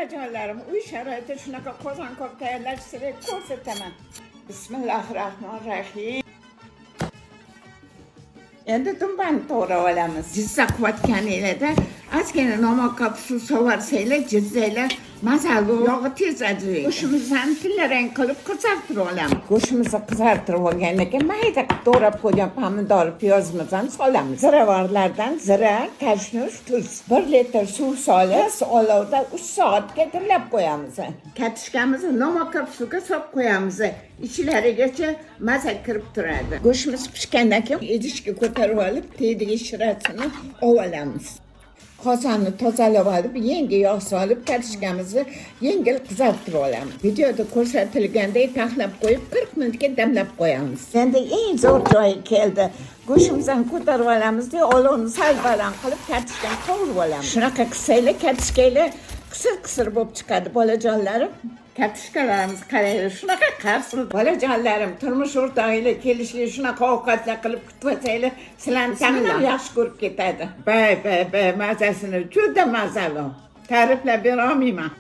Canlarım, uy sharoiti shunaqa qozon-qoq tayyorlashni ko'rsataman. Bismillahirrohmanirrohim. Endi dumbani to'g'rab olamiz. Jizza qilayotganinglarda ozgina nomoq suv sovarsanglar, jizzanglar mazali yog'i tez ajraydi. Go'shtimizni tillarang qilib qizartirib olamiz. Go'shtimizni qizartirib olgandan keyin mayda qilib to'g'rab qo'ygan pomidor, piyozimizni solamiz. Ziravorlardan zira, kashnus, tuz. 1 litr suv solib, olovda 3 soatga dimlab qo'yamiz. Kartoshkamizni nomoq suvga solib qo'yamiz. İçlarigacha maza kirib turadi. Go'shtimiz pishgandan keyin idishga ko'tarib olib, teydiga shirasini olamiz. Qozonni tozalab olib, yengil yog' solib, kartoshkamizni yengil qizartirib olamiz. Videoda ko'rsatilganday taxlab qo'yib, 40 minutga damlab qo'yamiz. Endi eng zo'r joyi keldi. Go'shtimizni ko'tarib olamizda, olovni sal baland qilib, kartoshkani qovurib olamiz. Shunaqa qilsanglar, kartoshkanglar qisir bo'lib chiqadi, bolajonlarim. Kartoshkalarimiz qaraylar, shunaqa qarsil. Bolajonlarim, turmush o'rtog'inglar kelishli shunaqa ovqatlar qilib kutmasanglar, sizlarni ta'minlab yaxshi ko'rib ketadi. Bay, mazasini juda mazali. Ta'riflab bera olmayman.